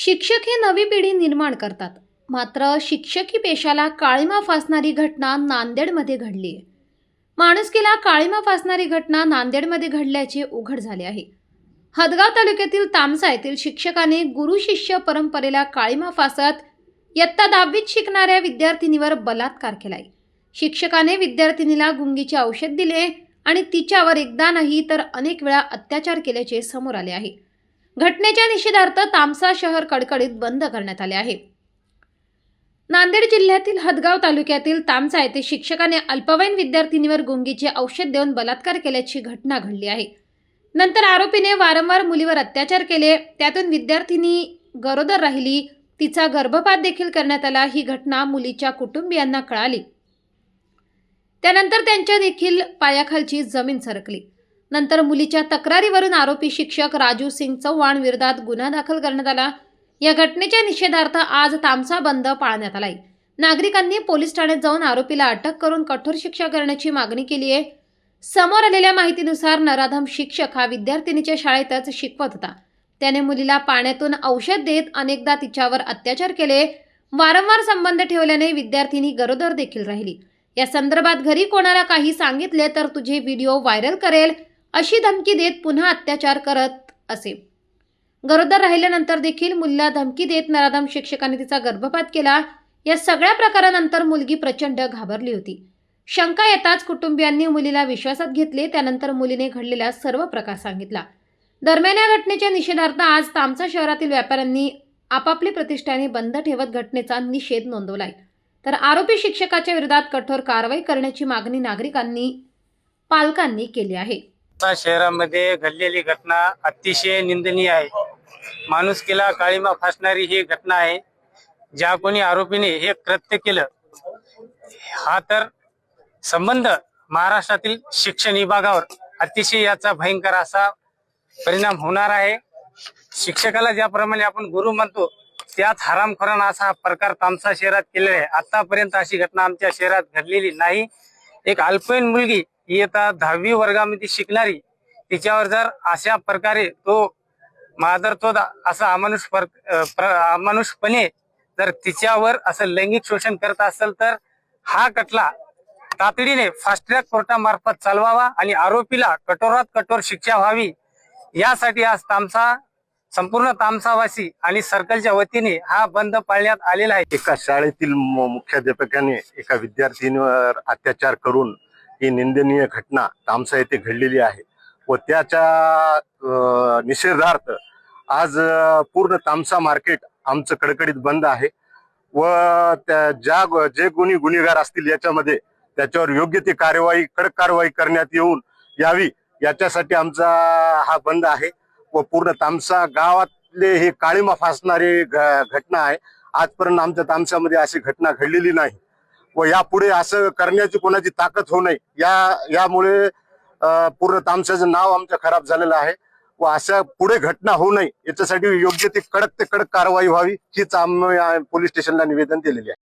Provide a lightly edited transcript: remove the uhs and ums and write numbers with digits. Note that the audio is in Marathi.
शिक्षक हे नवी पिढी निर्माण करतात. मात्र शिक्षकी पेशाला काळिमा फासणारी घटना नांदेडमध्ये घडली आहे. माणुसकीला काळिमा फासणारी घटना नांदेडमध्ये घडल्याचे उघड झाले आहे. हदगाव तालुक्यातील तामसा येथील शिक्षकाने गुरु शिष्य परंपरेला काळिमा फासत इयत्ता 10वीत शिकणाऱ्या विद्यार्थिनीवर बलात्कार केलाय. शिक्षकाने विद्यार्थिनीला गुंगीचे औषध दिले आणि तिच्यावर एकदा नाही तर अनेक वेळा अत्याचार केल्याचे समोर आले आहे. घटनेच्या निषेधार्थ तामसा शहर कडकडीत बंद करण्यात आले आहे. नांदेड जिल्ह्यातील हदगाव तालुक्यातील तामसा येथे शिक्षकाने अल्पवयीन विद्यार्थिनीवर गुंगीचे औषध देऊन बलात्कार केल्याची घटना घडली आहे. नंतर आरोपीने वारंवार मुलीवर अत्याचार केले. त्यातून विद्यार्थिनी गरोदर राहिली. तिचा गर्भपात देखील करण्यात आला. ही घटना मुलीच्या कुटुंबियांना कळाली. त्यानंतर त्यांच्या देखील पायाखालची जमीन सरकली. नंतर मुलीच्या तक्रारीवरून आरोपी शिक्षक राजू सिंग चव्हाण विरोधात गुन्हा दाखल करण्यात आला. या घटनेच्या निषेधार्थ आज तामसा बंद पाळण्यात आलाय. नागरिकांनी पोलीस ठाण्यात जाऊन आरोपीला अटक करून कठोर शिक्षा करण्याची मागणी केली आहे. समोर आलेल्या माहितीनुसार नराधम शिक्षक हा विद्यार्थिनीच्या शाळेतच शिकवत होता. त्याने मुलीला पाण्यातून औषध देत अनेकदा तिच्यावर अत्याचार केले. वारंवार संबंध ठेवल्याने विद्यार्थिनी गरोदर देखील राहिली. या संदर्भात घरी कोणाला काही सांगितले तर तुझे व्हिडिओ व्हायरल करेल अशी धमकी देत पुन्हा अत्याचार करत असे. गरोदर राहिल्यानंतर देखील मुलीला धमकी देत नराधम शिक्षकाने तिचा गर्भपात केला. या सगळ्या प्रकारानंतर मुलगी प्रचंड घाबरली होती. शंका येताच कुटुंबियांनी मुलीला विश्वासात घेतले. त्यानंतर मुलीने घडलेला सर्व प्रकार सांगितला. दरम्यान या घटनेच्या निषेधार्थ आज तामसा शहरातील व्यापाऱ्यांनी आपापली प्रतिष्ठाने बंद ठेवत घटनेचा निषेध नोंदवलाय. तर आरोपी शिक्षकाच्या विरोधात कठोर कारवाई करण्याची मागणी नागरिकांनी पालकांनी केली आहे. शहरामध्ये घडलेली घटना अतिशय निंदनीय आहे. माणुसकीला काळिमा फासणारी ही घटना आहे. ज्या कोणी आरोपीने हे कृत्य केलं हा तर संबंध महाराष्ट्रातील शिक्षण विभागावर अतिशय याचा भयंकर असा परिणाम होणार आहे. शिक्षकाला ज्याप्रमाणे आपण गुरु म्हणतो त्यात हरामखोराना असा प्रकार तामसा शहरात केलेला आहे. आतापर्यंत अशी घटना आमच्या शहरात घडलेली नाही. एक अल्पवयीन मुलगी इयत्ता 10वी वर्गामध्ये शिकणारी तिच्यावर जर अशा प्रकारे तो मादरतो असा अमानुषपणे जर तिच्यावर असं लैंगिक शोषण करत असेल तर हा खटला तातडीने फास्ट ट्रॅक कोर्टामार्फत चालवावा आणि आरोपीला कठोरात कठोर शिक्षा व्हावी यासाठी आज तामसा संपूर्ण तामसावासी आणि सर्कलच्या वतीने हा बंद पाळण्यात आलेला आहे. एका शाळेतील मुख्याध्यापकाने एका विद्यार्थिनीवर अत्याचार करून ही निंदनीय घटना तामसा येथे घडलेली आहे व त्याच्या निषेधार्थ आज पूर्ण तामसा मार्केट आमचं कडकडीत बंद आहे व जे गुन्हेगार असतील याच्यामध्ये त्याच्यावर योग्य ती कडक कारवाई करण्यात यावी याच्यासाठी आमचा हा बंद आहे व पूर्ण तामसा गावातले हे काळिमा फासणारी घटना आहे. आजपर्यंत आमच्या तामसामध्ये अशी घटना घडलेली नाही व यापुढे असं करण्याची कोणाची ताकद होऊ नये यामुळे पूर्ण तामसाचं नाव आमचं खराब झालेलं आहे व अशा पुढे घटना होऊ नये याच्यासाठी योग्य ती कडक कारवाई व्हावी हीच आम्ही पोलीस स्टेशनला निवेदन दिलेली आहे.